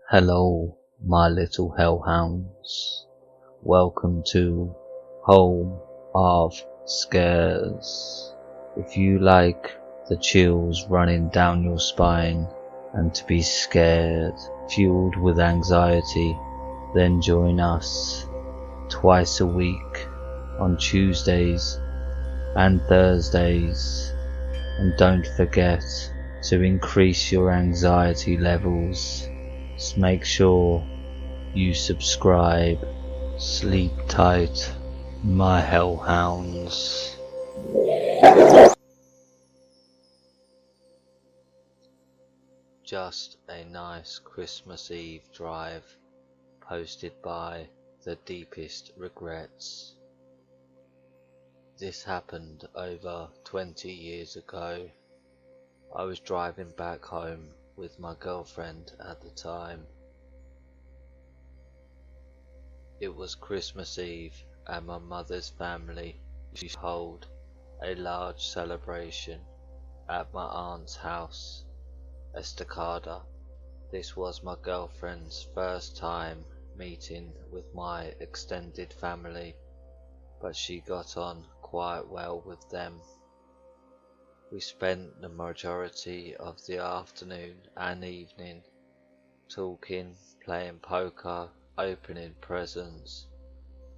Hello, my little hellhounds. Welcome to Home of Scares. If you like the chills running down your spine and to be scared, fueled with anxiety, then join us twice a week on Tuesdays and Thursdays. And don't forget to increase your anxiety levels. Just make sure you subscribe. Sleep tight, my hellhounds. Just a nice Christmas Eve drive posted by TheDeepestRegrets. This happened over 20 years ago. I was driving back home with my girlfriend at the time. It was Christmas Eve and my mother's family used to hold a large celebration at my aunt's house, Estacada. This was my girlfriend's first time meeting with my extended family, but she got on quite well with them. We spent the majority of the afternoon and evening talking, playing poker, opening presents,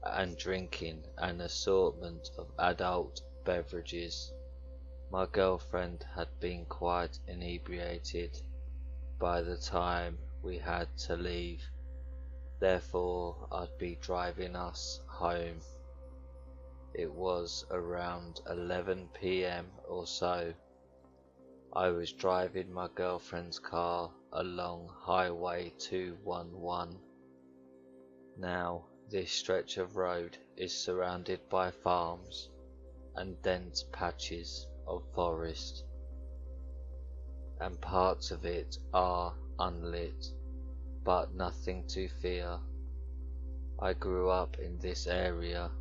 and drinking an assortment of adult beverages. My girlfriend had been quite inebriated by the time we had to leave, therefore I'd be driving us home. It was around 11 p.m. or so. I was driving my girlfriend's car along Highway 211. Now, this stretch of road is surrounded by farms and dense patches of forest, and parts of it are unlit, but nothing to fear. I grew up in this area,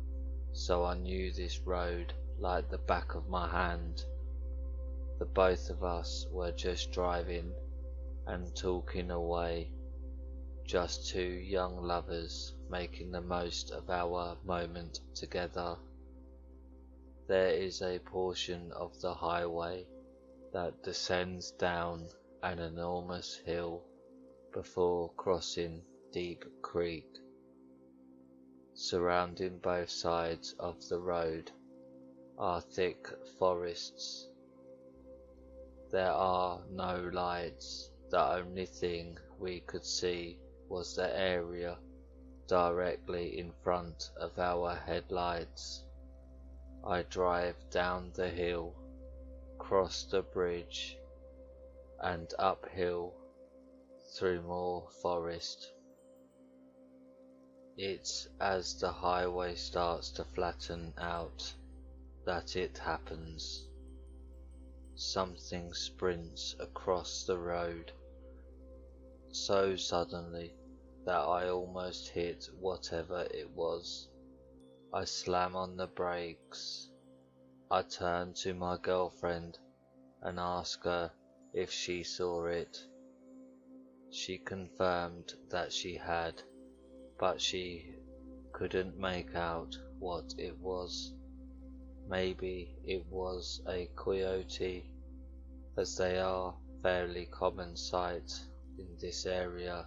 so I knew this road like the back of my hand. The both of us were just driving and talking away, just two young lovers making the most of our moment together. There is a portion of the highway that descends down an enormous hill before crossing Deep Creek. Surrounding both sides of the road are thick forests. There are no lights. The only thing we could see was the area directly in front of our headlights. I drive down the hill, cross the bridge, and uphill through more forest. It's as the highway starts to flatten out that it happens. Something sprints across the road so suddenly that I almost hit whatever it was. I slam on the brakes. I turn to my girlfriend and ask her if she saw it. She confirmed that she had, but she couldn't make out what it was. Maybe it was a coyote, as they are fairly common sight in this area,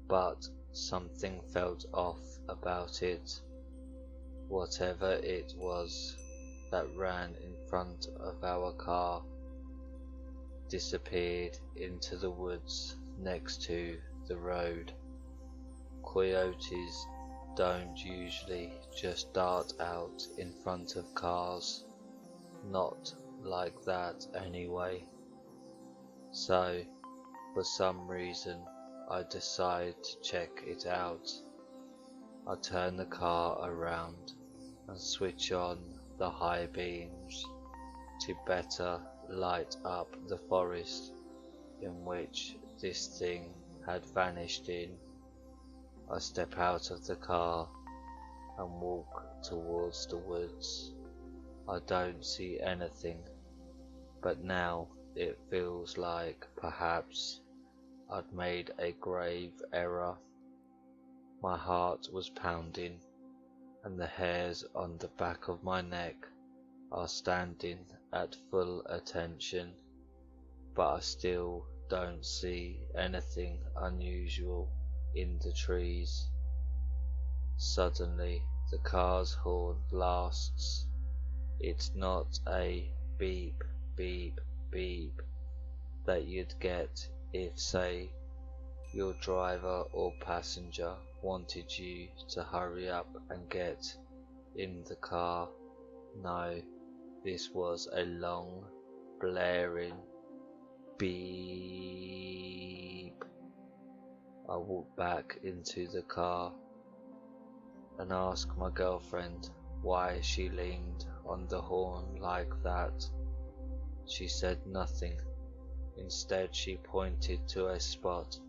but something felt off about it. Whatever it was that ran in front of our car disappeared into the woods next to the road. Coyotes don't usually just dart out in front of cars, not like that anyway. So, for some reason, I decide to check it out. I turn the car around and switch on the high beams to better light up the forest in which this thing had vanished in. I step out of the car and walk towards the woods. I don't see anything, but now it feels like perhaps I'd made a grave error. My heart was pounding, and the hairs on the back of my neck are standing at full attention, but I still don't see anything unusual in the trees. Suddenly, the car's horn blasts. It's not a beep, beep, beep that you'd get if, say, your driver or passenger wanted you to hurry up and get in the car. No, this was a long, blaring beep. I walked back into the car and asked my girlfriend why she leaned on the horn like that. She said nothing. Instead, she pointed to a spot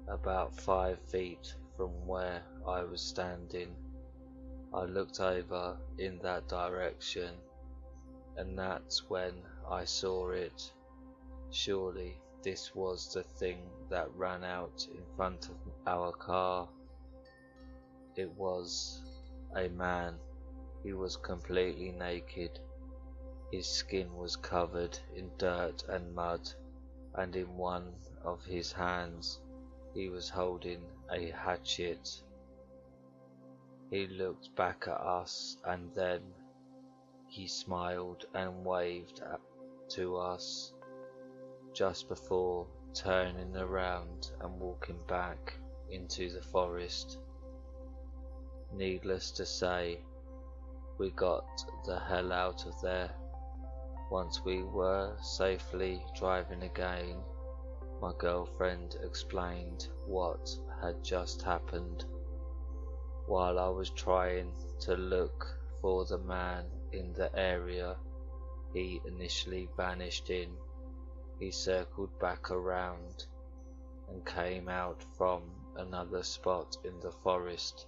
about 5 feet from where I was standing. I looked over in that direction, and that's when I saw it. Surely this was the thing that ran out in front of our car. It was a man. He was completely naked. His skin was covered in dirt and mud, and in one of his hands he was holding a hatchet. He looked back at us, and then he smiled and waved to us just before turning around and walking back into the forest. Needless to say, we got the hell out of there. Once we were safely driving again, my girlfriend explained what had just happened. While I was trying to look for the man in the area he initially vanished in, he circled back around and came out from another spot in the forest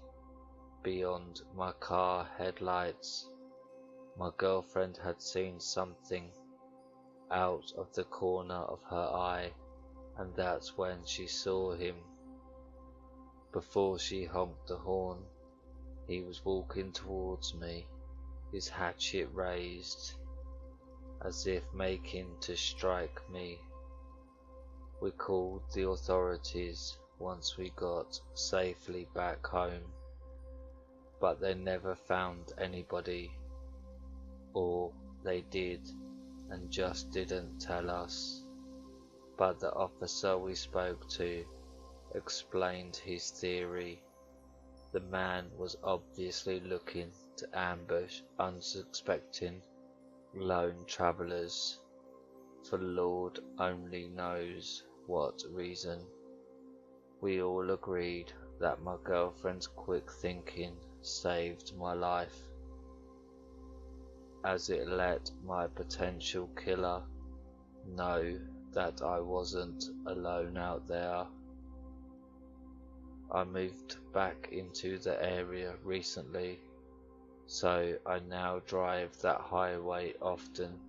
beyond my car headlights. My girlfriend had seen something out of the corner of her eye, and that's when she saw him. Before she honked the horn, he was walking towards me, his hatchet raised, as if making to strike me. We called the authorities once we got safely back home, but they never found anybody, or they did and just didn't tell us. But the officer we spoke to explained his theory. The man was obviously looking to ambush unsuspecting lone travellers, for Lord only knows what reason. We all agreed that my girlfriend's quick thinking saved my life, as it let my potential killer know that I wasn't alone out there. I moved back into the area recently, so I now drive that highway often.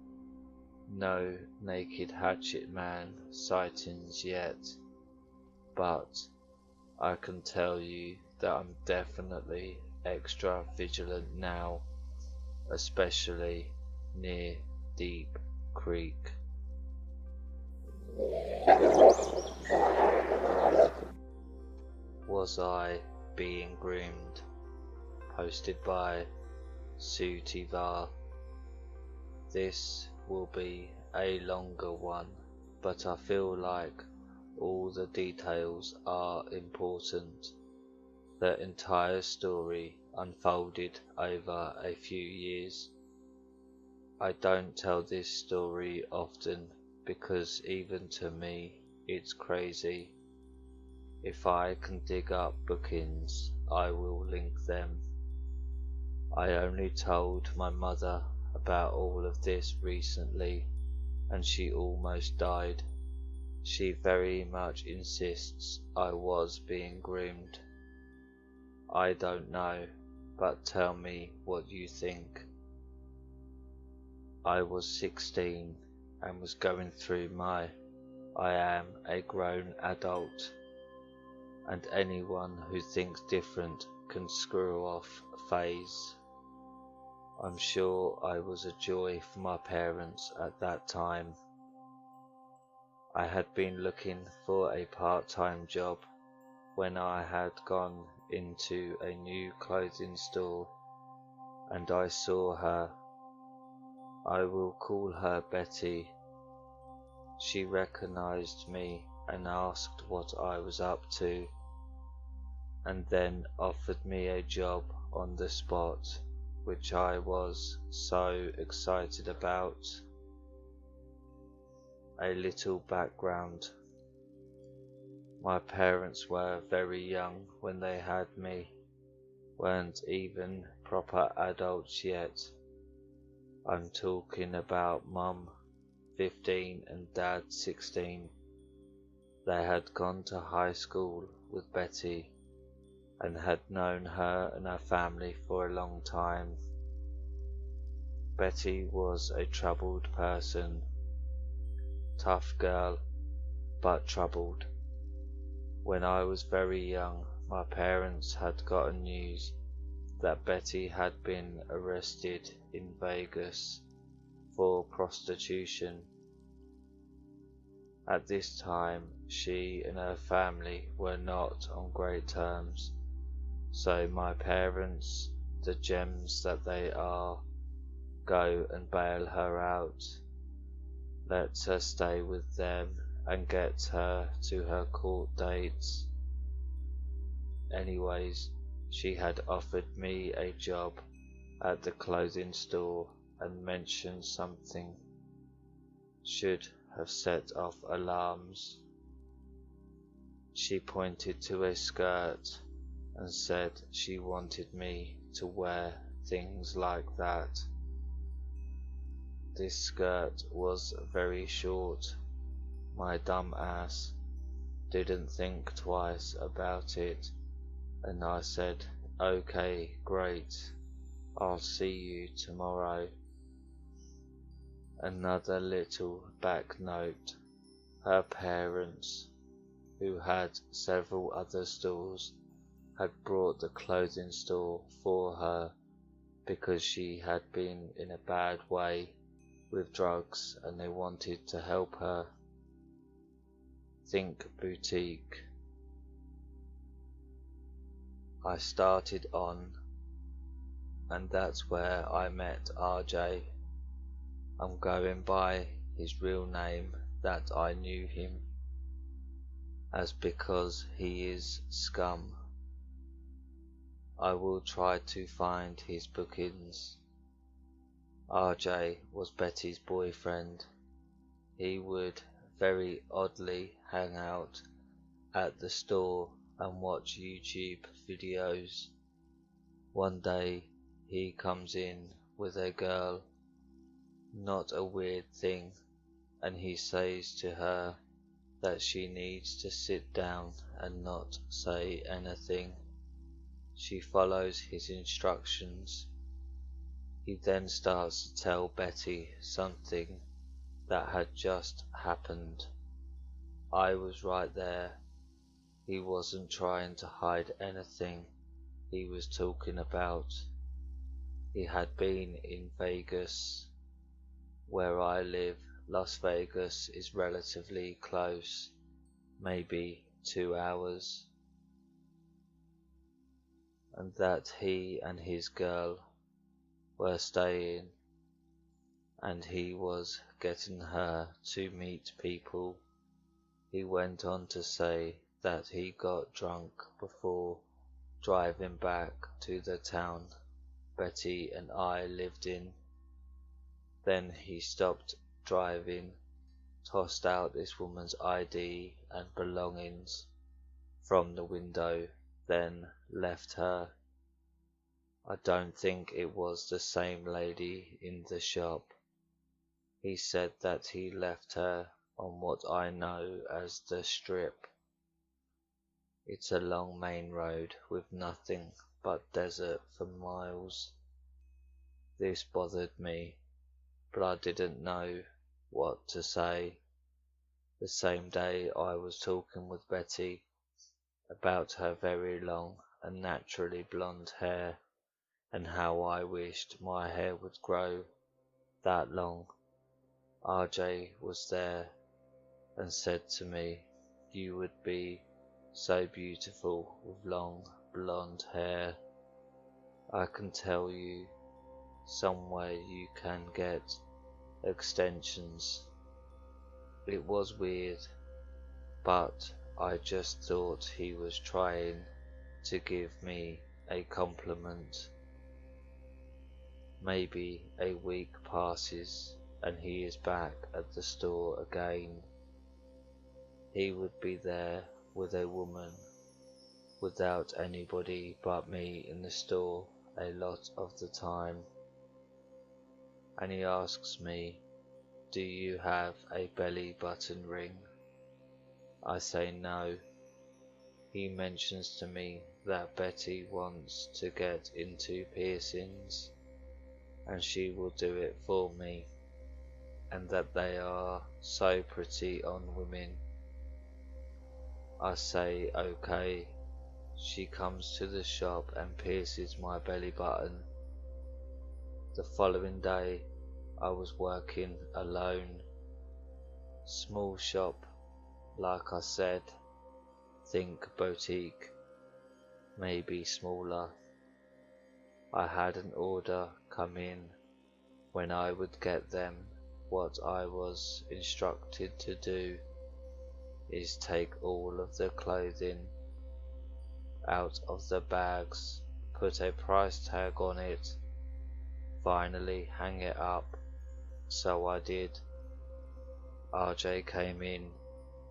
No naked hatchet man sightings yet, but I can tell you that I'm definitely extra vigilant now, especially near Deep Creek. Was I being groomed? Posted by Sativakay. This will be a longer one, but I feel like all the details are important. The entire story unfolded over a few years. I don't tell this story often because even to me it's crazy. If I can dig up bookings, I will link them. I only told my mother about all of this recently, and she almost died. She very much insists I was being groomed. I don't know, but tell me what you think. I was 16 and was going through my I am a grown adult, and anyone who thinks different can screw off a phase. I'm sure I was a joy for my parents at that time. I had been looking for a part-time job when I had gone into a new clothing store and I saw her. I will call her Betty. She recognized me and asked what I was up to, and then offered me a job on the spot, which I was so excited about. A little background. My parents were very young when they had me, weren't even proper adults yet. I'm talking about Mum, 15, and Dad, 16. They had gone to high school with Betty and had known her and her family for a long time. Betty was a troubled person. Tough girl, but troubled. When I was very young, my parents had gotten news that Betty had been arrested in Vegas for prostitution. At this time, she and her family were not on great terms, so my parents, the gems that they are, go and bail her out, let her stay with them and get her to her court dates. Anyways, she had offered me a job at the clothing store and mentioned something should have set off alarms. She pointed to a skirt and said she wanted me to wear things like that. This skirt was very short. My dumb ass didn't think twice about it, and I said, "Okay, great, I'll see you tomorrow." Another little back note. Her parents, who had several other stores, had brought the clothing store for her because she had been in a bad way with drugs and they wanted to help her. Think boutique. I started on, and that's where I met RJ. I'm going by his real name that I knew him as because he is scum. I will try to find his bookings. RJ was Betty's boyfriend. He would very oddly hang out at the store and watch YouTube videos. One day he comes in with a girl, not a weird thing, and he says to her that she needs to sit down and not say anything. She follows his instructions. He then starts to tell Betty something that had just happened. I was right there. He wasn't trying to hide anything he was talking about. He had been in Vegas. Where I live, Las Vegas is relatively close, maybe 2 hours. And that he and his girl were staying, and he was getting her to meet people. He went on to say that he got drunk before driving back to the town Betty and I lived in. Then he stopped driving, tossed out this woman's ID and belongings from the window, then left her. I don't think it was the same lady in the shop. He said that he left her on what I know as the Strip. It's a long main road with nothing but desert for miles. This bothered me, but I didn't know what to say. The same day I was talking with Betty about her very long and naturally blonde hair, and how I wished my hair would grow that long. RJ was there and said to me, "You would be so beautiful with long blonde hair. I can tell you somewhere you can get extensions." It was weird, but I just thought he was trying to give me a compliment. Maybe a week passes and he is back at the store again. He would be there with a woman, without anybody but me in the store a lot of the time. And he asks me, "Do you have a belly button ring?" I say no. He mentions to me that Betty wants to get into piercings, and she will do it for me, and that they are so pretty on women. I say okay. She comes to the shop and pierces my belly button. The following day I was working alone. Small shop, like I said, think boutique, maybe smaller. I had an order come in. When I would get them, what I was instructed to do is take all of the clothing out of the bags, put a price tag on it, finally hang it up. So I did. RJ came in,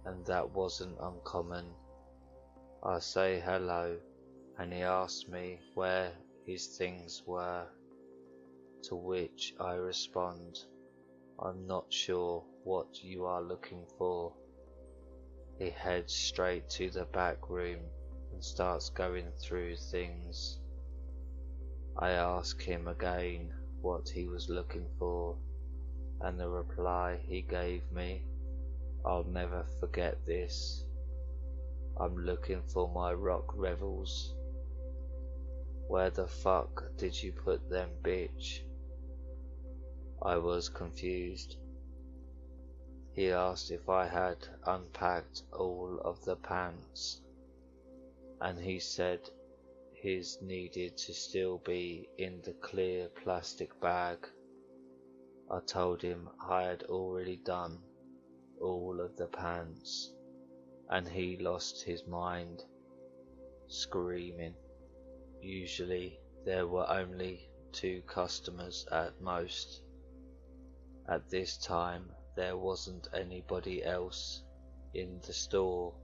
and that wasn't uncommon. I say hello, and he asked me where his things were, to which I respond, "I'm not sure what you are looking for." He heads straight to the back room and starts going through things. I ask him again what he was looking for, and the reply he gave me, I'll never forget this. "I'm looking for my rock revels." "Where the fuck did you put them, bitch?" I was confused. He asked if I had unpacked all of the pants, and he said his needed to still be in the clear plastic bag. I told him I had already done all of the pants, and he lost his mind, screaming. Usually there were only 2 customers at most. At this time there wasn't anybody else in the store.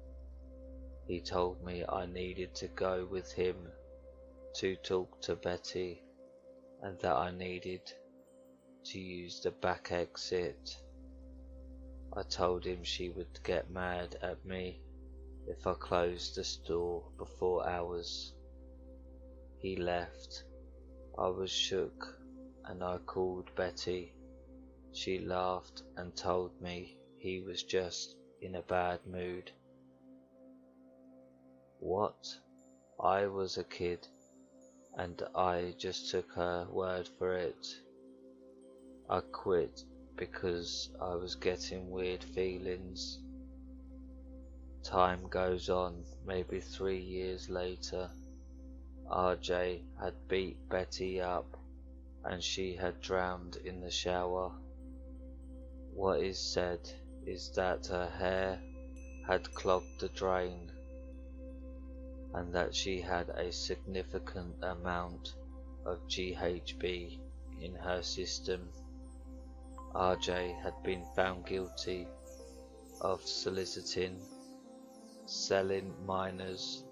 He told me I needed to go with him to talk to Betty, and that I needed to use the back exit. I told him she would get mad at me if I closed the store before hours. He left. I was shook, and I called Betty. She laughed and told me he was just in a bad mood. What? I was a kid, and I just took her word for it. I quit because I was getting weird feelings. Time goes on, maybe 3 years later. RJ had beat Betty up, and she had drowned in the shower. What is said is that her hair had clogged the drain, and that she had a significant amount of GHB in her system. RJ had been found guilty of soliciting, selling minors,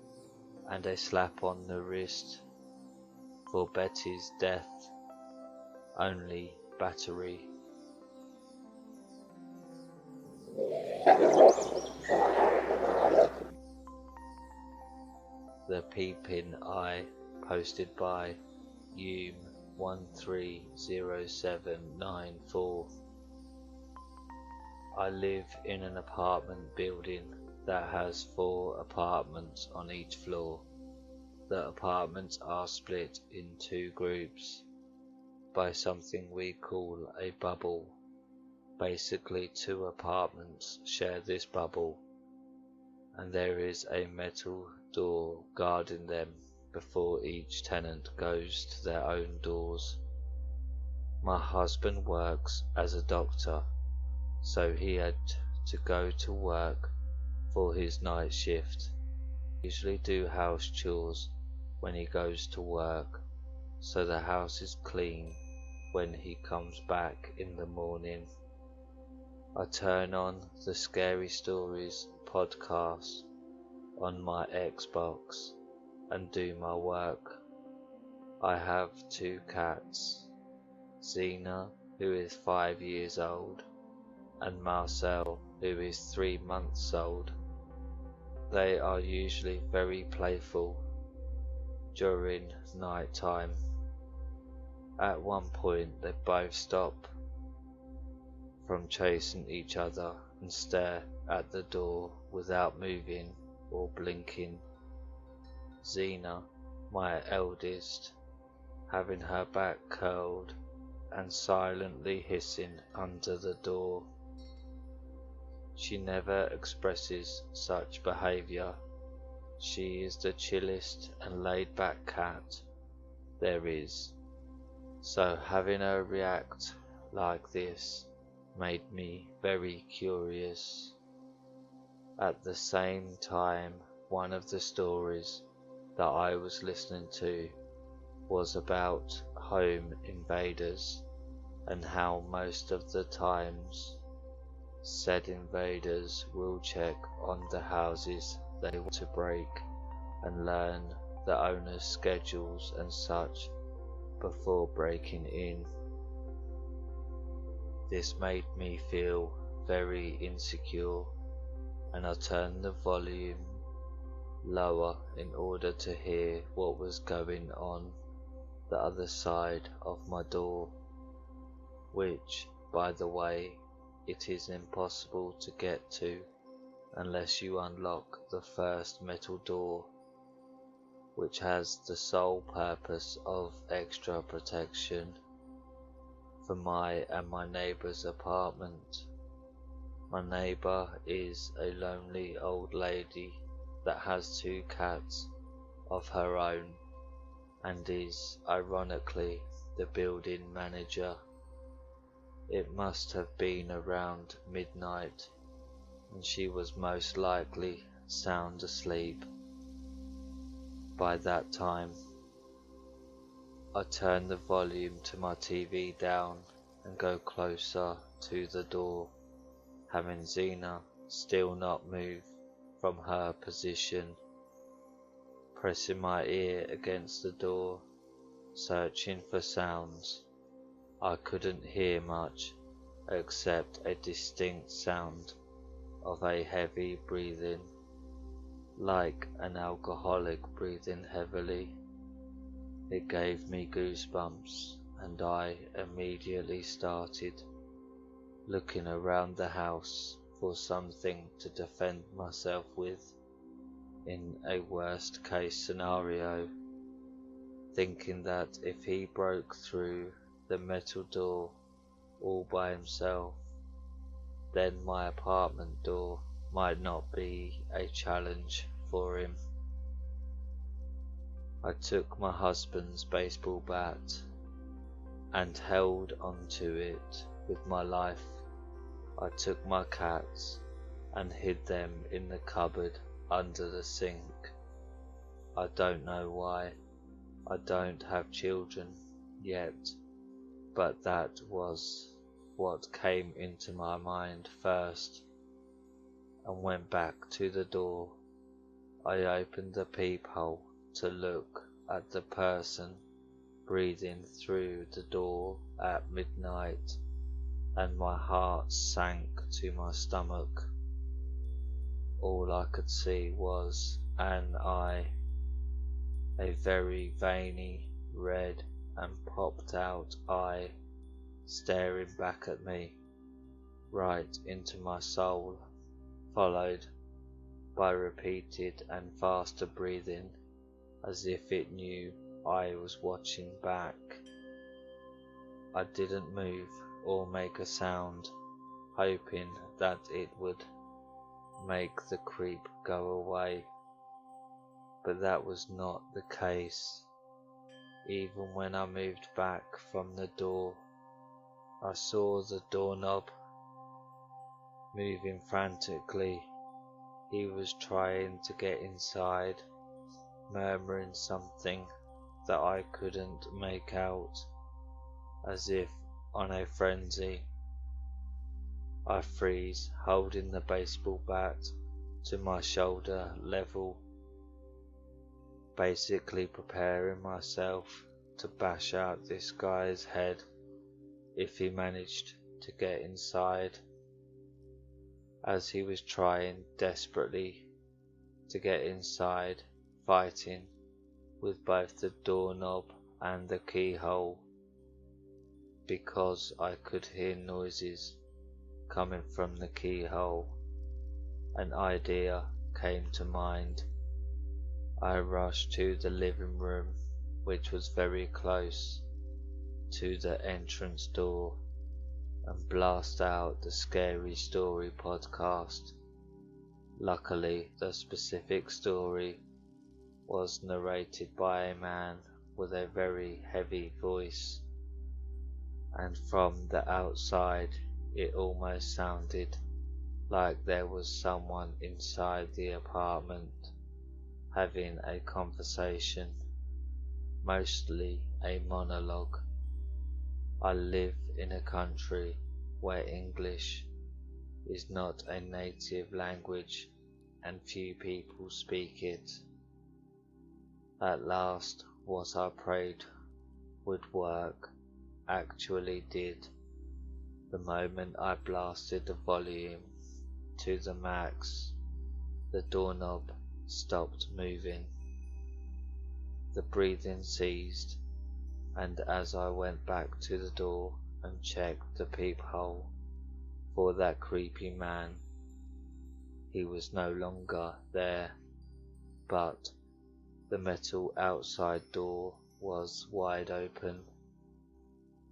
and a slap on the wrist. For Betty's death, only battery. The Peeping Eye, posted by Hume130794. I live in an apartment building that has 4 apartments on each floor. The apartments are split in 2 groups by something we call a bubble. Basically 2 apartments share this bubble, and there is a metal door guarding them before each tenant goes to their own doors. My husband works as a doctor, so he had to go to work for his night shift. I usually do house chores when he goes to work, so the house is clean when he comes back in the morning. I turn on the Scary Stories podcast on my Xbox and do my work. I have 2 cats, Xena, who is 5 years old, and Marcel, who is 3 months old. They are usually very playful during night time. At one point they both stop from chasing each other and stare at the door without moving or blinking. Xena, my eldest, having her back curled and silently hissing under the door. She never expresses such behaviour. She is the chillest and laid-back cat there is, so having her react like this made me very curious. At the same time, one of the stories that I was listening to was about home invaders and how most of the times said invaders will check on the houses they want to break and learn the owner's schedules and such before breaking in. This made me feel very insecure, and I turned the volume lower in order to hear what was going on the other side of my door, which, by the way, it is impossible to get to unless you unlock the first metal door, which has the sole purpose of extra protection for my and my neighbour's apartment. My neighbour is a lonely old lady that has 2 cats of her own and is, ironically, the building manager. It must have been around midnight, and she was most likely sound asleep by that time. I turn the volume to my TV down and go closer to the door, having Xena still not move from her position, pressing my ear against the door, searching for sounds. I couldn't hear much except a distinct sound of a heavy breathing, like an alcoholic breathing heavily. It gave me goosebumps, and I immediately started looking around the house for something to defend myself with in a worst case scenario, thinking that if he broke through the metal door all by himself, then my apartment door might not be a challenge for him. I took my husband's baseball bat and held onto it with my life. I took my cats and hid them in the cupboard under the sink. I don't know why. I don't have children yet, but that was what came into my mind first, and went back to the door. I opened the peephole to look at the person breathing through the door at midnight, and my heart sank to my stomach. All I could see was an eye, a very veiny, red and popped out eye, staring back at me right into my soul, followed by repeated and faster breathing, as if it knew I was watching back. I didn't move or make a sound, hoping that it would make the creep go away, but that was not the case. Even when I moved back from the door, I saw the doorknob moving frantically. He was trying to get inside, murmuring something that I couldn't make out, as if on a frenzy. I freeze, holding the baseball bat to my shoulder level, basically preparing myself to bash out this guy's head if he managed to get inside, as he was trying desperately to get inside, fighting with both the doorknob and the keyhole. Because I could hear noises coming from the keyhole, an idea came to mind. I rushed to the living room, which was very close to the entrance door, and blast out the Scary Story podcast. Luckily, the specific story was narrated by a man with a very heavy voice, and from the outside it almost sounded like there was someone inside the apartment having a conversation, mostly a monologue. I live in a country where English is not a native language and few people speak it. At last, what I prayed would work actually did. The moment I blasted the volume to the max, the doorknob stopped moving. The breathing ceased, and as I went back to the door and checked the peephole for that creepy man, he was no longer there, but the metal outside door was wide open.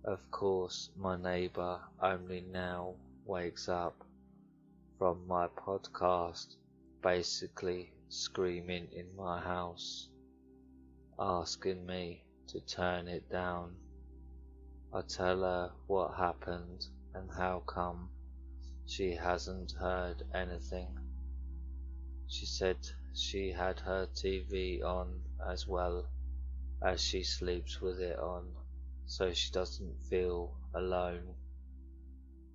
Of course, my neighbour only now wakes up from my podcast, basically screaming in my house, asking me to turn it down. I tell her what happened and how come she hasn't heard anything. She said she had her TV on as well, as she sleeps with it on, so she doesn't feel alone,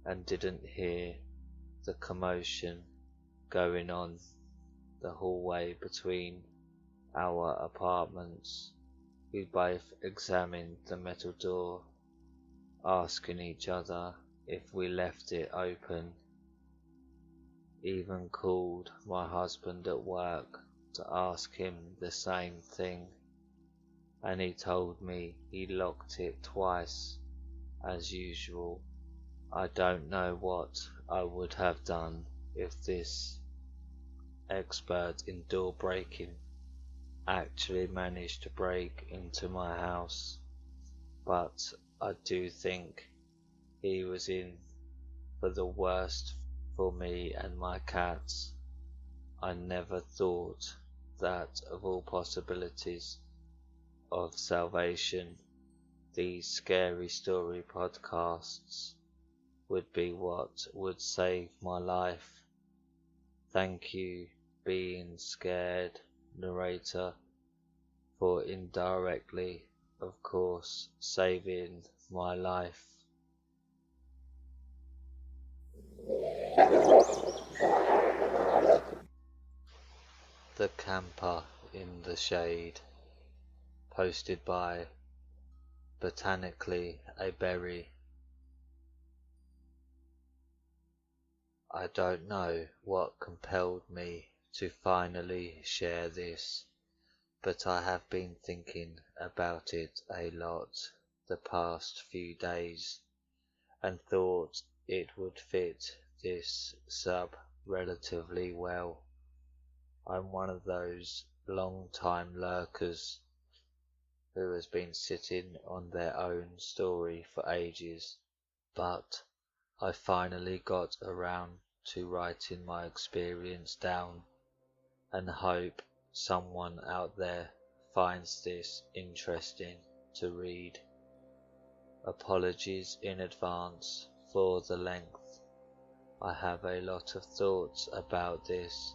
and didn't hear the commotion going on the hallway between our apartments. We both examined the metal door, asking each other if we left it open. Even called my husband at work to ask him the same thing, and he told me he locked it twice, as usual. I don't know what I would have done if this expert in door breaking actually managed to break into my house, but I do think he was in for the worst for me and my cats. I never thought that of all possibilities of salvation, these Scary Story podcasts would be what would save my life. Thank you, Being Scared narrator, for indirectly, of course, saving my life. The Camper in the Shade, posted by botanicallyaberry. I don't know what compelled me to finally share this, but I have been thinking about it a lot the past few days, and thought it would fit this sub relatively well. I'm one of those long-time lurkers who has been sitting on their own story for ages, but I finally got around to writing my experience down and hope someone out there finds this interesting to read. Apologies in advance for the length. I have a lot of thoughts about this,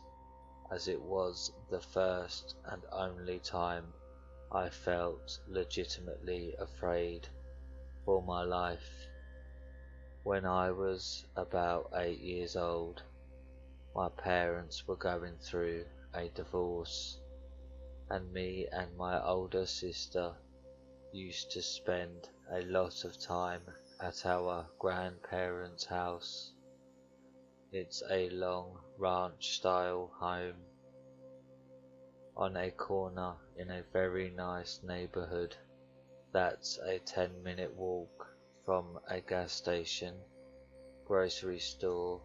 as it was the first and only time I felt legitimately afraid for my life. When I was about 8 years old, my parents were going through a divorce, and me and my older sister used to spend a lot of time at our grandparents' house. It's a long ranch-style home on a corner in a very nice neighborhood that's a 10-minute walk from a gas station, grocery store,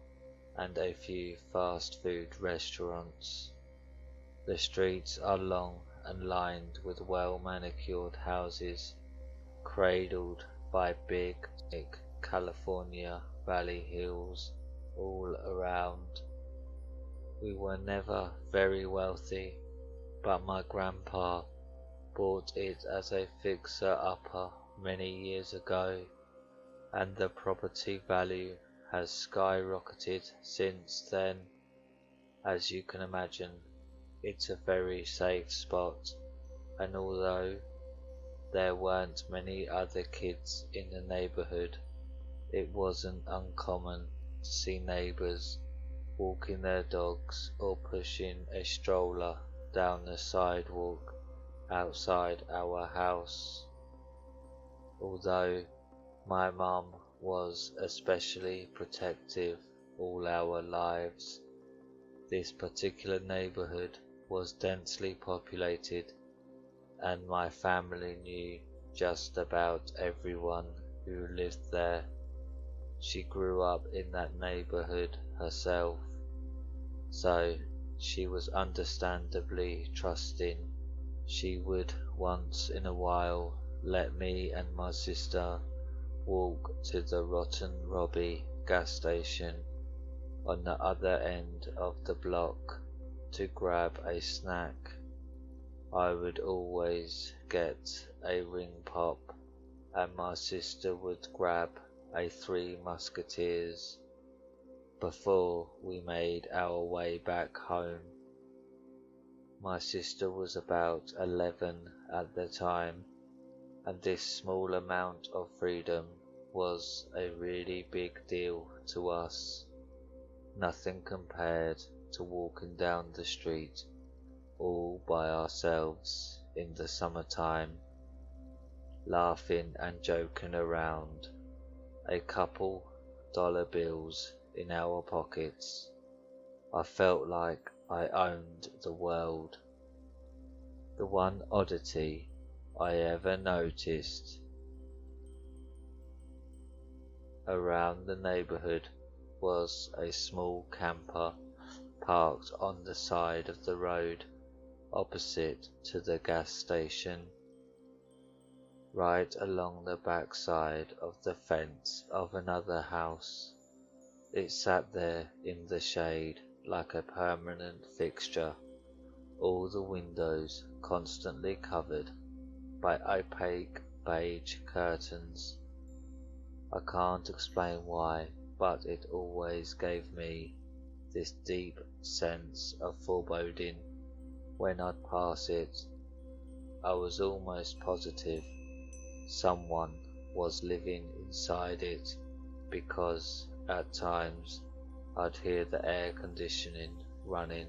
and a few fast food restaurants. The streets are long and lined with well-manicured houses, cradled by big, thick California valley hills all around. We were never very wealthy, but my grandpa bought it as a fixer-upper many years ago, and the property value has skyrocketed since then. As you can imagine, it's a very safe spot, and although there weren't many other kids in the neighborhood, it wasn't uncommon to see neighbors walking their dogs or pushing a stroller down the sidewalk outside our house. Although my mum was especially protective all our lives, this particular neighborhood was densely populated, and my family knew just about everyone who lived there. She grew up in that neighborhood herself, so she was understandably trusting. She would once in a while let me and my sister walk to the Rotten Robbie gas station on the other end of the block to grab a snack. I would always get a ring pop, and my sister would grab a Three Musketeers before we made our way back home. My sister was about 11 at the time, and this small amount of freedom was a really big deal to us. Nothing compared to walking down the street all by ourselves in the summertime, laughing and joking around, a couple dollar bills in our pockets. I felt like I owned the world. The one oddity I ever noticed around the neighborhood was a small camper parked on the side of the road opposite to the gas station, right along the back side of the fence of another house. It sat there in the shade like a permanent fixture, all the windows constantly covered by opaque beige curtains. I can't explain why, but it always gave me this deep sense of foreboding when I'd pass it. I was almost positive someone was living inside it, because at times I'd hear the air conditioning running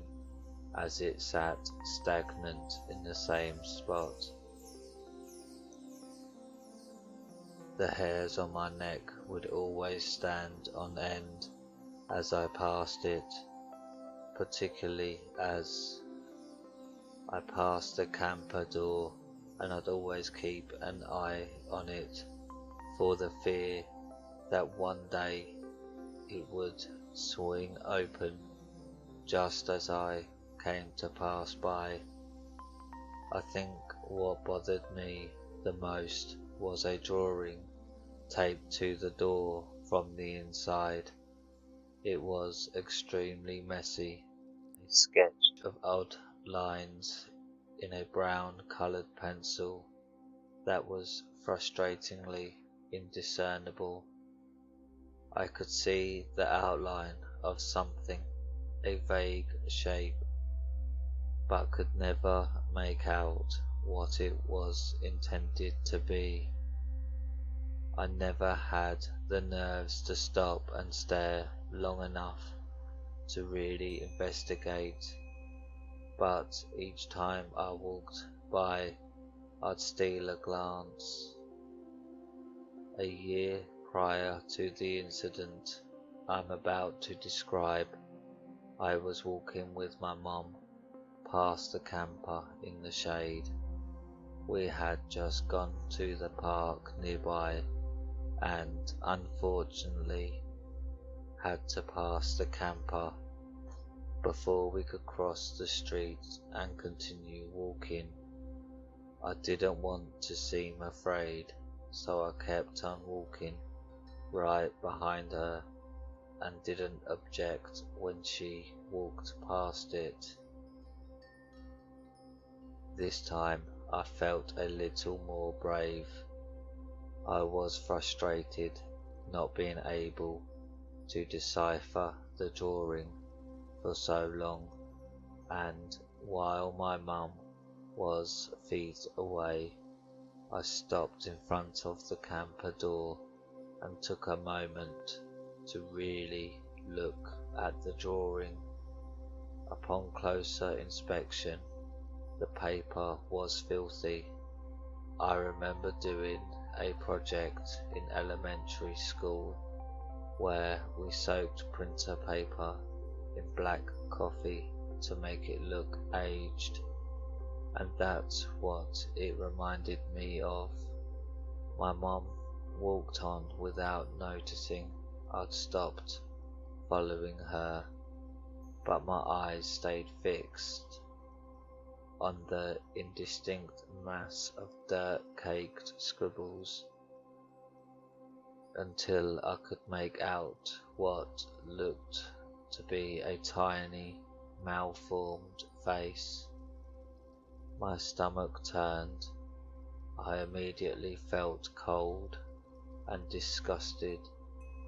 as it sat stagnant in the same spot. The hairs on my neck would always stand on end as I passed it, particularly as I passed the camper door, and I'd always keep an eye on it for the fear that one day it would swing open just as I came to pass by. I think what bothered me the most was a drawing taped to the door from the inside. It was extremely messy, a sketch of odd lines in a brown-coloured pencil that was frustratingly indiscernible. I could see the outline of something, a vague shape, but could never make out what it was intended to be. I never had the nerves to stop and stare long enough to really investigate, but each time I walked by, I'd steal a glance. A year prior to the incident I'm about to describe, I was walking with my mum past the camper in the shade. We had just gone to the park nearby and unfortunately had to pass the camper before we could cross the street and continue walking. I didn't want to seem afraid, so I kept on walking right behind her and didn't object when she walked past it. This time I felt a little more brave. I was frustrated not being able to decipher the drawing for so long, and while my mum was feet away, I stopped in front of the camper door and took a moment to really look at the drawing. Upon closer inspection, the paper was filthy. I remember doing a project in elementary school where we soaked printer paper in black coffee to make it look aged, and that's what it reminded me of. My mum walked on without noticing I'd stopped following her, but my eyes stayed fixed on the indistinct mass of dirt-caked scribbles until I could make out what looked to be a tiny, malformed face. My stomach turned. I immediately felt cold and disgusted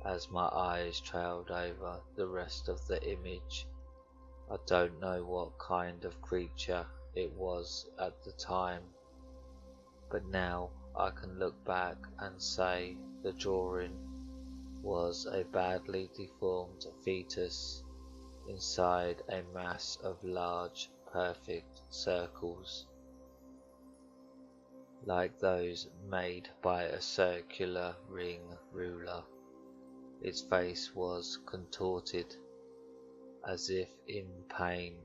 as my eyes trailed over the rest of the image. I don't know what kind of creature it was at the time, but now I can look back and say the drawing was a badly deformed fetus inside a mass of large, perfect circles, like those made by a circular ring ruler. Its face was contorted, as if in pain.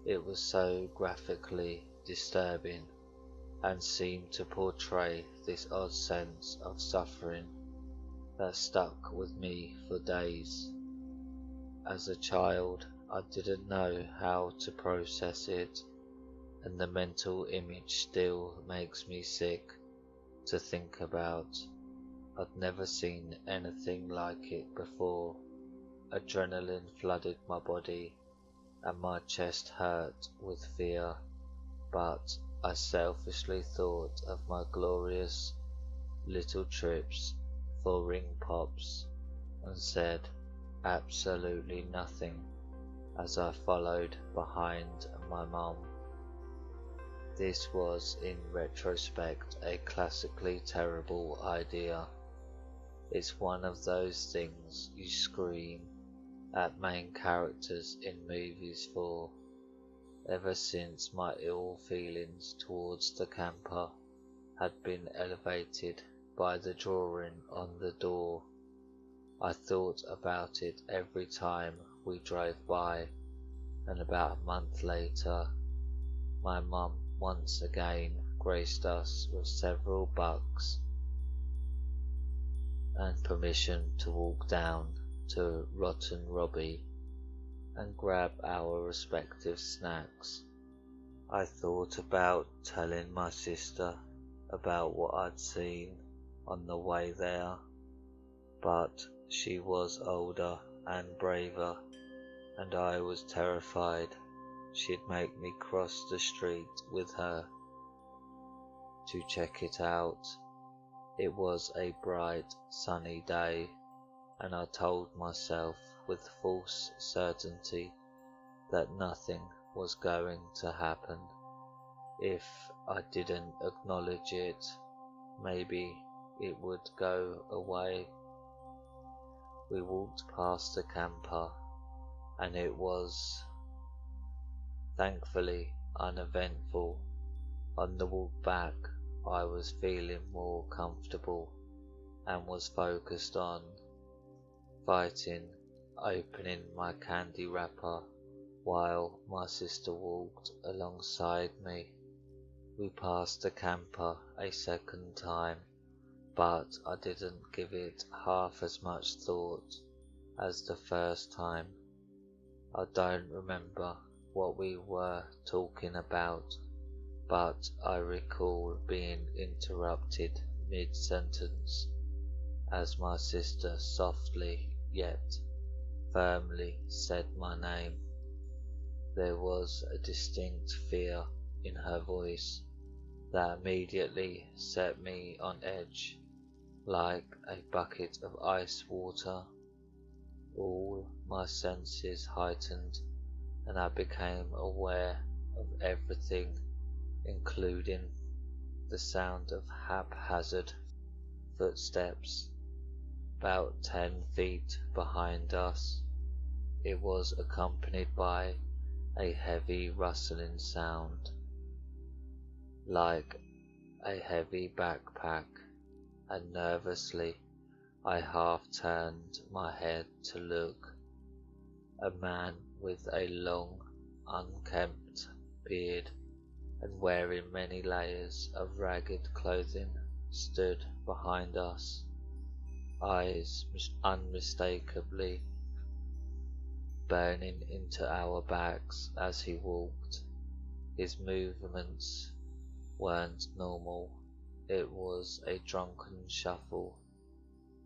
It was so graphically disturbing and seemed to portray this odd sense of suffering that stuck with me for days. As a child, I didn't know how to process it, and the mental image still makes me sick to think about. I'd never seen anything like it before. Adrenaline flooded my body and my chest hurt with fear, but I selfishly thought of my glorious little trips for ring pops and said absolutely nothing as I followed behind my mum. This was in retrospect a classically terrible idea. It's one of those things you scream at main characters in movies for. Ever since my ill feelings towards the camper had been elevated by the drawing on the door, I thought about it every time we drove by, and about a month later, my mum once again graced us with several bucks and permission to walk down to Rotten Robbie and grab our respective snacks. I thought about telling my sister about what I'd seen on the way there, but she was older and braver, and I was terrified she'd make me cross the street with her to check it out. It was a bright, sunny day, and I told myself with false certainty that nothing was going to happen. If I didn't acknowledge it, maybe it would go away. We walked past the camper, and it was thankfully uneventful. On the walk back, I was feeling more comfortable and was focused on opening my candy wrapper while my sister walked alongside me. We passed the camper a second time, but I didn't give it half as much thought as the first time. I don't remember what we were talking about, but I recall being interrupted mid-sentence as my sister softly yet firmly said my name. There was a distinct fear in her voice that immediately set me on edge, like a bucket of ice water. All my senses heightened, and I became aware of everything, including the sound of haphazard footsteps about 10 feet behind us. It was accompanied by a heavy rustling sound, like a heavy backpack, and nervously I half turned my head to look. A man with a long, unkempt beard and wearing many layers of ragged clothing stood behind us, eyes unmistakably burning into our backs as he walked. His movements weren't normal. It was a drunken shuffle,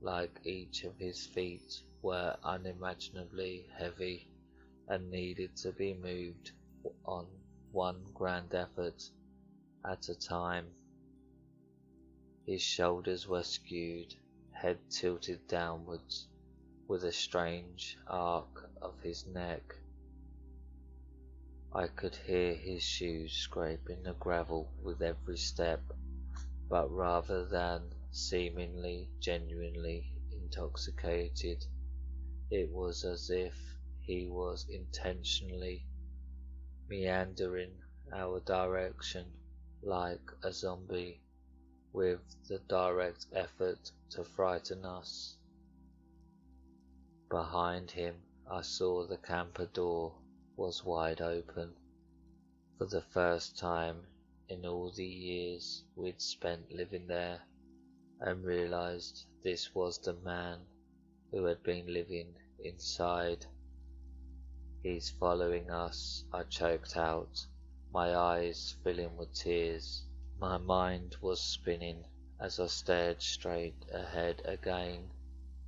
like each of his feet were unimaginably heavy and needed to be moved on one grand effort at a time. His shoulders were skewed, head tilted downwards, with a strange arc of his neck. I could hear his shoes scraping the gravel with every step, but rather than seemingly genuinely intoxicated, it was as if he was intentionally meandering our direction like a zombie, with the direct effort to frighten us. Behind him, I saw the camper door was wide open. For the first time in all the years we'd spent living there, and realized this was the man who had been living inside. "He's following us," I choked out, my eyes filling with tears. My mind was spinning as I stared straight ahead again,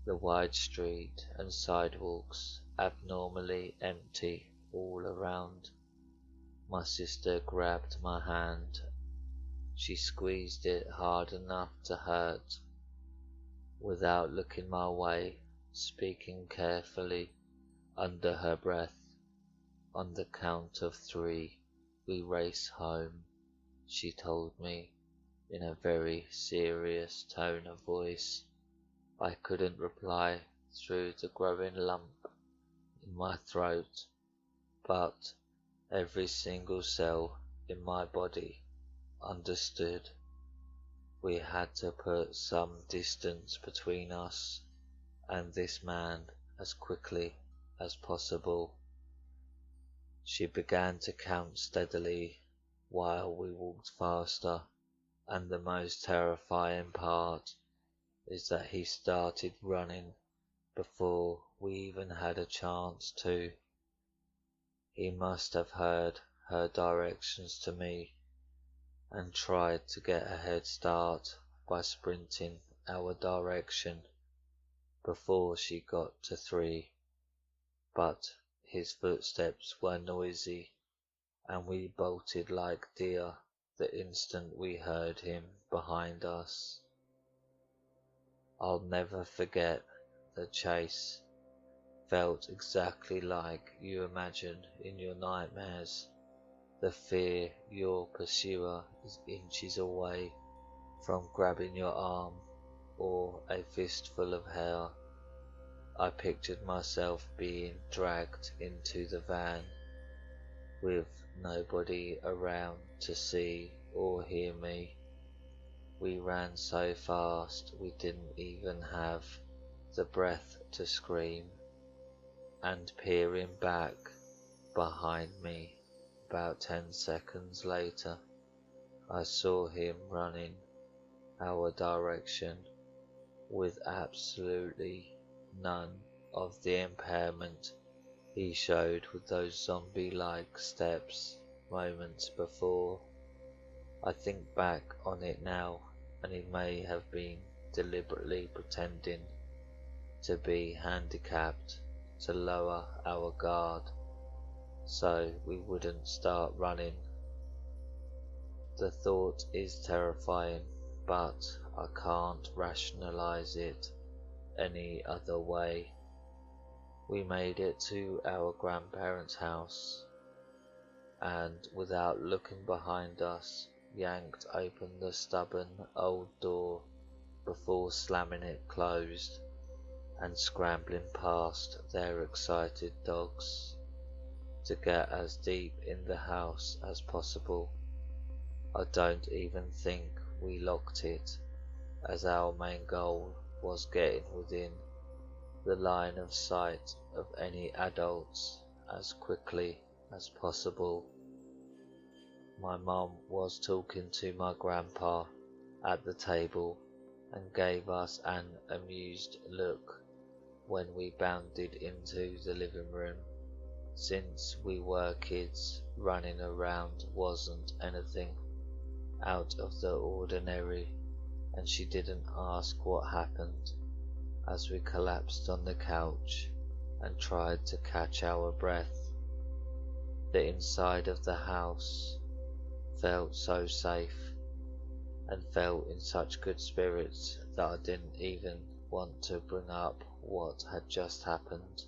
the wide street and sidewalks abnormally empty all around. My sister grabbed my hand. She squeezed it hard enough to hurt. Without looking my way, speaking carefully under her breath, "On the count of 3, we race home," she told me in a very serious tone of voice. I couldn't reply through the growing lump in my throat, but every single cell in my body understood. We had to put some distance between us and this man as quickly as possible. She began to count steadily while we walked faster, and the most terrifying part is that he started running before we even had a chance to. He must have heard her directions to me and tried to get a head start by sprinting our direction before she got to 3, but his footsteps were noisy and we bolted like deer the instant we heard him behind us. I'll never forget the chase. Felt exactly like you imagine in your nightmares. The fear your pursuer is inches away from grabbing your arm or a fistful of hair. I pictured myself being dragged into the van with nobody around to see or hear me. We ran so fast we didn't even have the breath to scream, and peering back behind me about 10 seconds later, I saw him running our direction with absolutely none of the impairment he showed with those zombie-like steps moments before. I think back on it now, and he may have been deliberately pretending to be handicapped to lower our guard so we wouldn't start running. The thought is terrifying, but I can't rationalize it any other way. We made it to our grandparents' house, and without looking behind us, yanked open the stubborn old door before slamming it closed and scrambling past their excited dogs to get as deep in the house as possible. I don't even think we locked it, as our main goal was getting within the line of sight of any adults as quickly as possible. My mum was talking to my grandpa at the table and gave us an amused look when we bounded into the living room. Since we were kids, running around wasn't anything out of the ordinary, and she didn't ask what happened as we collapsed on the couch and tried to catch our breath. The inside of the house felt so safe and felt in such good spirits that I didn't even want to bring up what had just happened.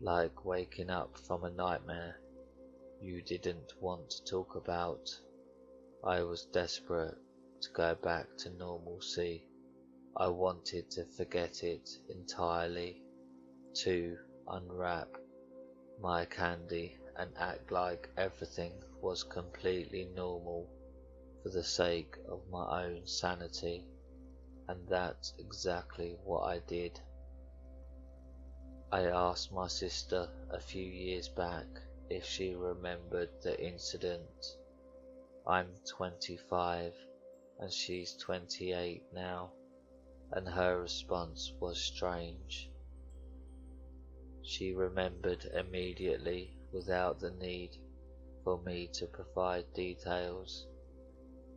Like waking up from a nightmare you didn't want to talk about. I was desperate to go back to normalcy. I wanted to forget it entirely, to unwrap my candy and act like everything was completely normal for the sake of my own sanity, and that's exactly what I did. I asked my sister a few years back if she remembered the incident. I'm 25 and she's 28 now, and her response was strange. She remembered immediately without the need for me to provide details,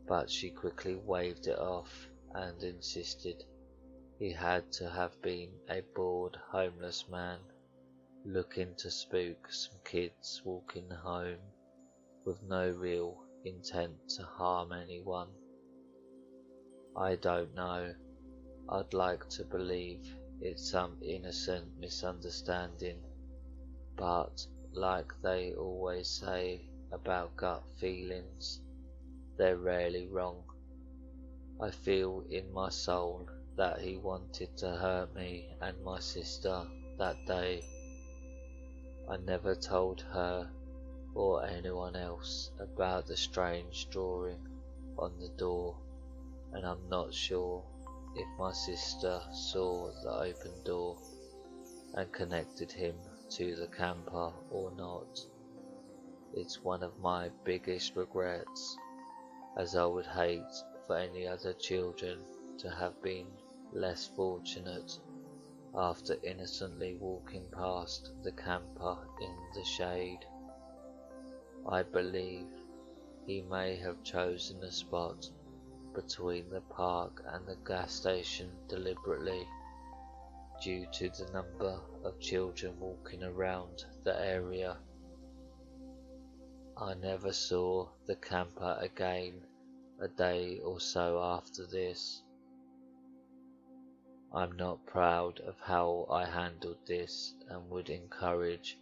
but she quickly waved it off and insisted he had to have been a bored homeless man looking to spook some kids walking home with no real intent to harm anyone. I don't know. I'd like to believe it's some innocent misunderstanding, but like they always say about gut feelings, they're rarely wrong. I feel in my soul that he wanted to hurt me and my sister that day. I never told her or anyone else about the strange drawing on the door, and I'm not sure if my sister saw the open door and connected him to the camper or not. It's one of my biggest regrets, as I would hate for any other children to have been less fortunate after innocently walking past the camper in the shade. I believe he may have chosen a spot between the park and the gas station deliberately, due to the number of children walking around the area. I never saw the camper again a day or so after this. I'm not proud of how I handled this and would encourage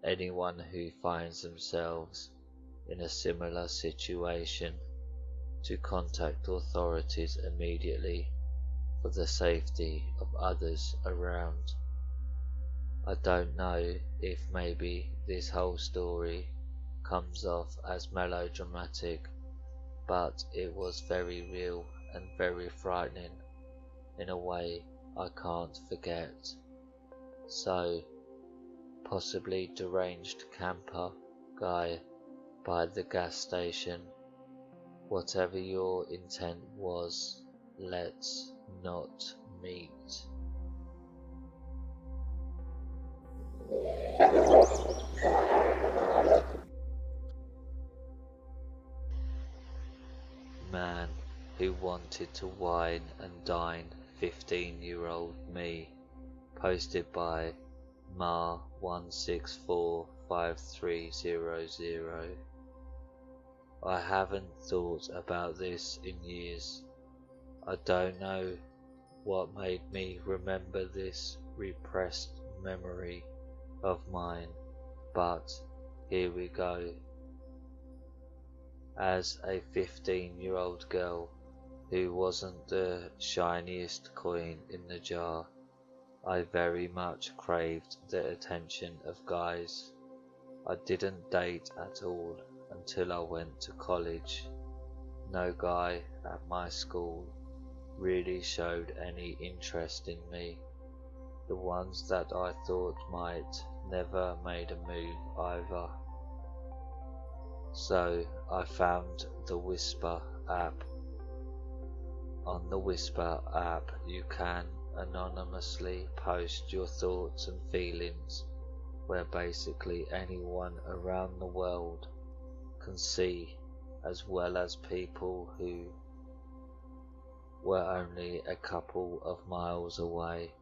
anyone who finds themselves in a similar situation to contact authorities immediately for the safety of others around. I don't know if maybe this whole story comes off as melodramatic, but it was very real and very frightening in a way I can't forget. So, possibly deranged camper guy by the gas station, whatever your intent was, let's not meet. Man who wanted to wine and dine 15-year-old me, posted by Ma1645300. I haven't thought about this in years. I don't know what made me remember this repressed memory of mine, but here we go. As a 15-year-old girl who wasn't the shiniest coin in the jar, I very much craved the attention of guys. I didn't date at all until I went to college. No guy at my school really showed any interest in me. The ones that I thought might never made a move either. So I found the Whisper app. On the Whisper app you can anonymously post your thoughts and feelings, where basically anyone around the world can see, as well as people who were only a couple of miles away.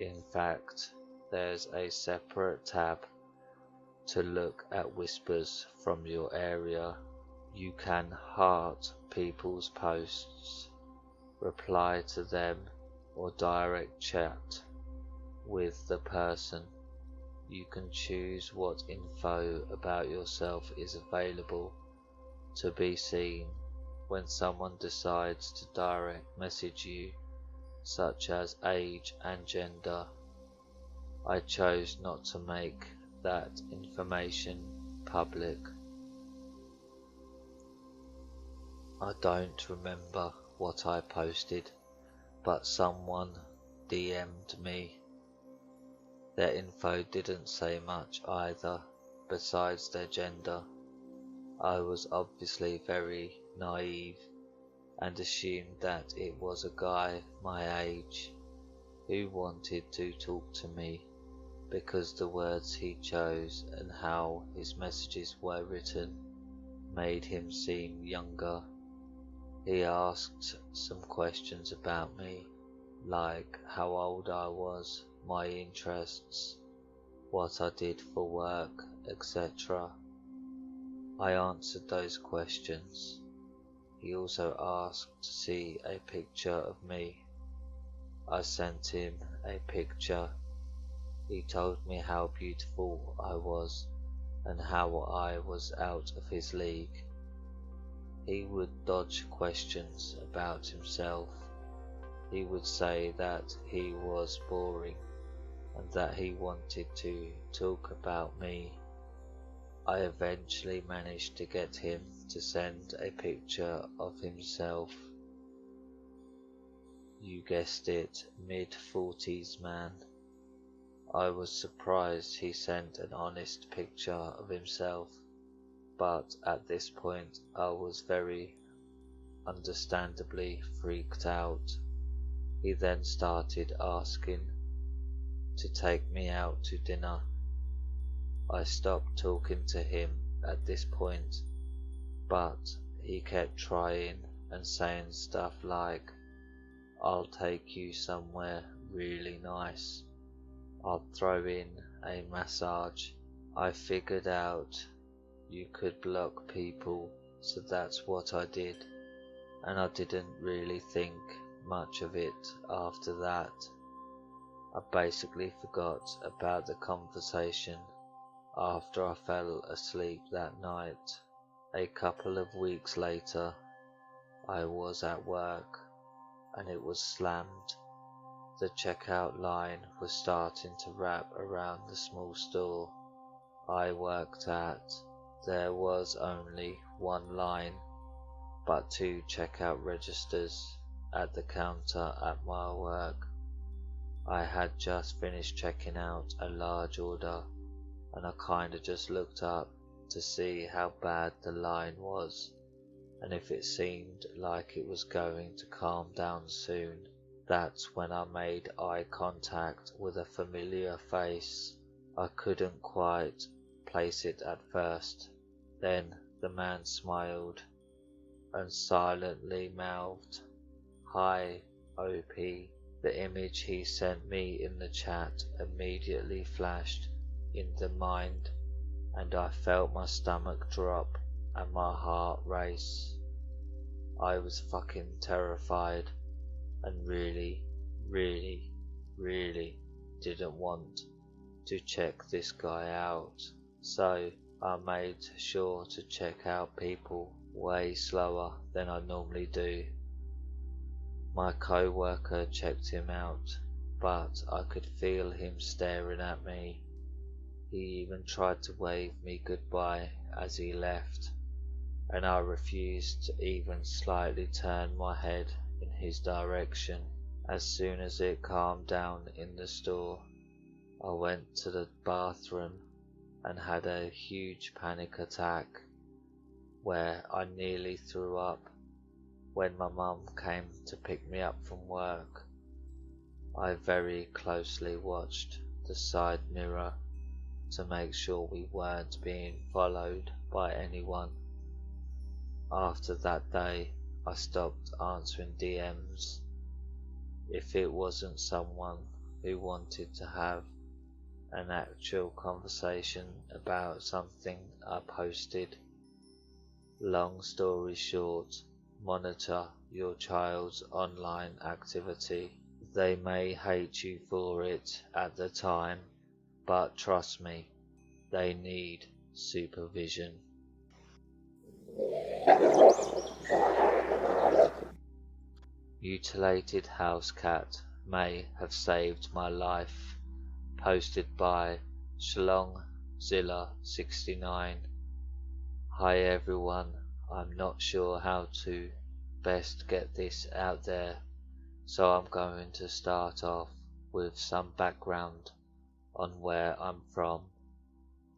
In fact, there's a separate tab to look at whispers from your area. You can heart people's posts, reply to them, or direct chat with the person. You can choose what info about yourself is available to be seen when someone decides to direct message you, such as age and gender. I chose not to make that information public. I don't remember what I posted, but someone DM'd me. Their info didn't say much either, besides their gender. I was obviously very naive and assumed that it was a guy my age who wanted to talk to me, because the words he chose and how his messages were written made him seem younger. He asked some questions about me, like how old I was, my interests, what I did for work, etc. I answered those questions. He also asked to see a picture of me. I sent him a picture. He told me how beautiful I was and how I was out of his league. He would dodge questions about himself. He would say that he was boring and that he wanted to talk about me. I eventually managed to get him to send a picture of himself. You guessed it, mid-40s man. I was surprised he sent an honest picture of himself, but at this point I was very understandably freaked out. He then started asking to take me out to dinner. I stopped talking to him at this point, but he kept trying and saying stuff like, "I'll take you somewhere really nice. I'll throw in a massage. I figured out you could block people, so that's what I did, and I didn't really think much of it after that. I basically forgot about the conversation after I fell asleep that night. A couple of weeks later, I was at work and it was slammed. The checkout line was starting to wrap around the small store I worked at. There was only one line, but 2 checkout registers at the counter at my work. I had just finished checking out a large order, and I kinda just looked up to see how bad the line was, and if it seemed like it was going to calm down soon. That's when I made eye contact with a familiar face. I couldn't quite place it at first. Then the man smiled and silently mouthed, "Hi, OP." The image he sent me in the chat immediately flashed in the mind, and I felt my stomach drop and my heart race. I was fucking terrified and really didn't want to check this guy out, so I made sure to check out people way slower than I normally do. My co-worker checked him out, but I could feel him staring at me. He even tried to wave me goodbye as he left, and I refused to even slightly turn my head in his direction. As soon as it calmed down in the store, I went to the bathroom and had a huge panic attack where I nearly threw up. When my mum came to pick me up from work, I very closely watched the side mirror to make sure we weren't being followed by anyone. After that day, I stopped answering DMs. If it wasn't someone who wanted to have an actual conversation about something I posted. Long story short, monitor your child's online activity. They may hate you for it at the time, but trust me, they need supervision. Mutilated house cat may have saved my life. Posted by Shlongzilla69. Hi everyone, I'm not sure how to best get this out there, so I'm going to start off with some background on where I'm from.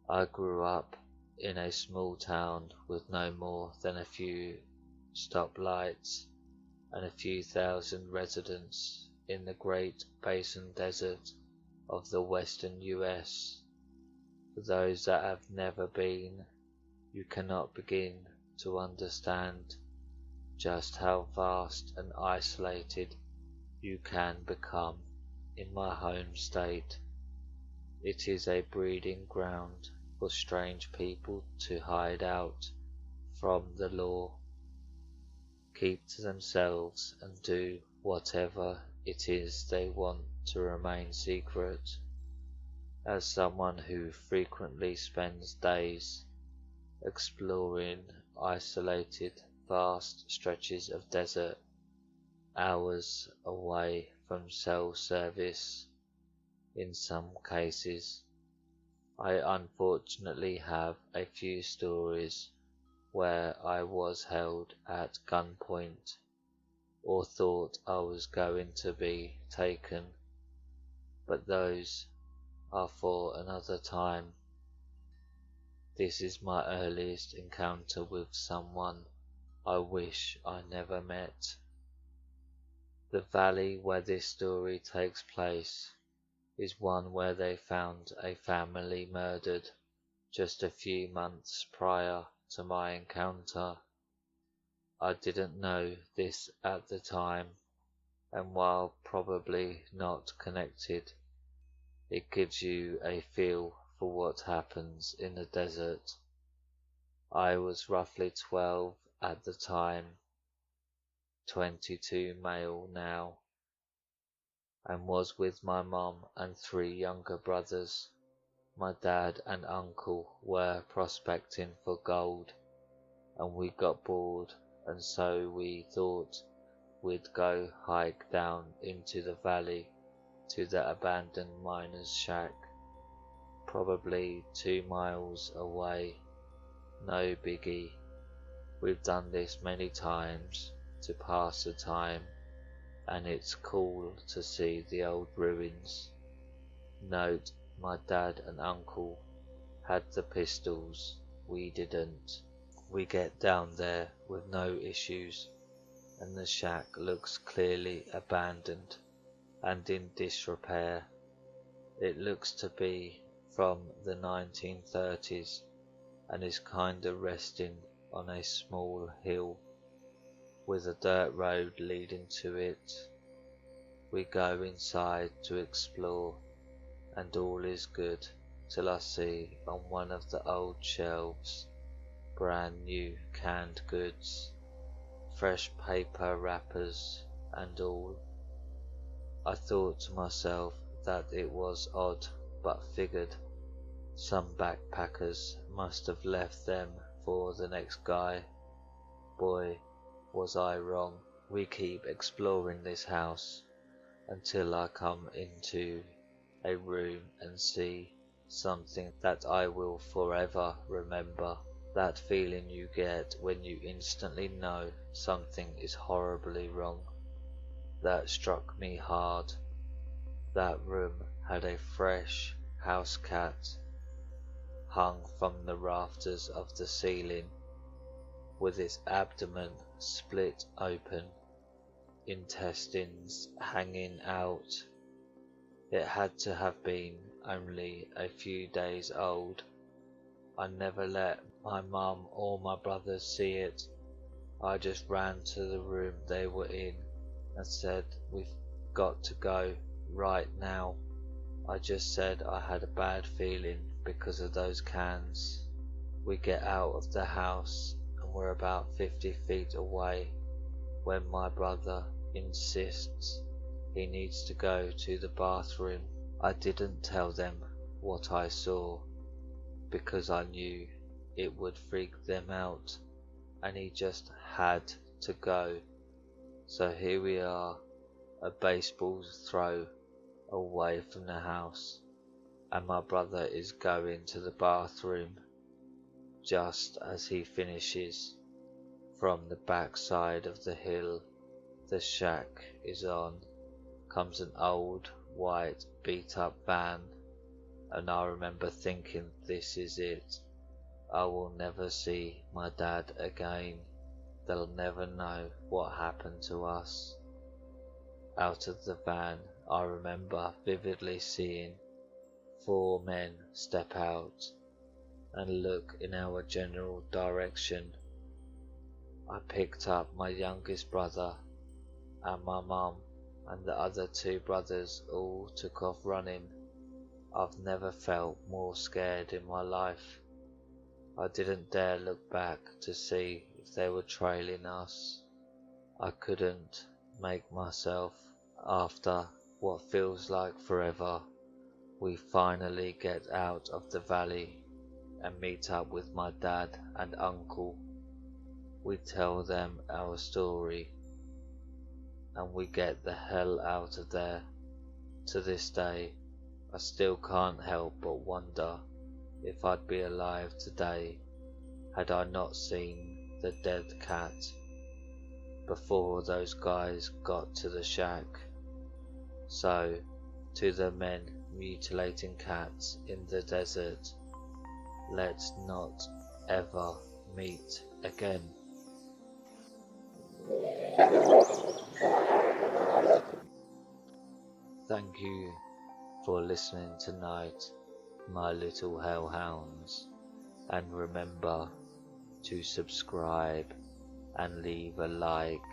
I grew up in a small town with no more than a few stoplights and a few thousand residents in the Great Basin Desert of the western US. For those that have never been, you cannot begin to understand just how vast and isolated you can become in my home state. It is a breeding ground for strange people to hide out from the law, keep to themselves and do whatever it is they want to remain secret. As someone who frequently spends days exploring isolated vast stretches of desert, hours away from cell service in some cases, I unfortunately have a few stories where I was held at gunpoint or thought I was going to be taken, but those are for another time. This is my earliest encounter with someone I wish I never met. The valley where this story takes place is one where they found a family murdered just a few months prior to my encounter. I didn't know this at the time, and while probably not connected, it gives you a feel for what happens in the desert. I was roughly 12 at the time, 22 male now, and was with my mum and 3 younger brothers. My dad and uncle were prospecting for gold, and we got bored, and so we thought we'd go hike down into the valley to the abandoned miner's shack, probably 2 miles away. No biggie. We've done this many times to pass the time, and it's cool to see the old ruins. Note, my dad and uncle had the pistols, we didn't. We get down there with no issues, and the shack looks clearly abandoned and in disrepair. It looks to be from the 1930s and is kinda resting on a small hill with a dirt road leading to it. We go inside to explore, and all is good till I see on one of the old shelves brand new canned goods, fresh paper wrappers and all. I thought to myself that it was odd, but figured some backpackers must have left them for the next guy. Boy, was I wrong. We keep exploring this house until I come into a room and see something that I will forever remember. That feeling you get when you instantly know something is horribly wrong. That struck me hard. That room had a fresh house cat hung from the rafters of the ceiling, with its abdomen split open, intestines hanging out. It had to have been only a few days old. I never let my mum or my brothers see it. I just ran to the room they were in and said, "We've got to go right now." I just said I had a bad feeling because of those cans. We get out of the house and we're about 50 feet away when my brother insists he needs to go to the bathroom. I didn't tell them what I saw because I knew it would freak them out, and he just had to go. So here we are, a baseball's throw away from the house, and my brother is going to the bathroom. Just as he finishes, from the back side of the hill the shack is on comes an old white beat up van, and I remember thinking, this is it. I will never see my dad again. They'll never know what happened to us. Out of the van, I remember vividly seeing 4 men step out and look in our general direction. I picked up my youngest brother, and my mum and the other 2 brothers all took off running. I've never felt more scared in my life. I didn't dare look back to see if they were trailing us. I couldn't make myself. After what feels like forever, we finally get out of the valley and meet up with my dad and uncle. We tell them our story, and we get the hell out of there. To this day, I still can't help but wonder if I'd be alive today had I not seen the dead cat before those guys got to the shack. So, to the men mutilating cats in the desert, let's not ever meet again. Thank you for listening tonight, my little hellhounds, and remember to subscribe and leave a like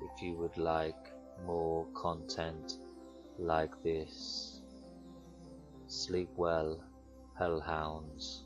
if you would like more content like this. Sleep well, hellhounds.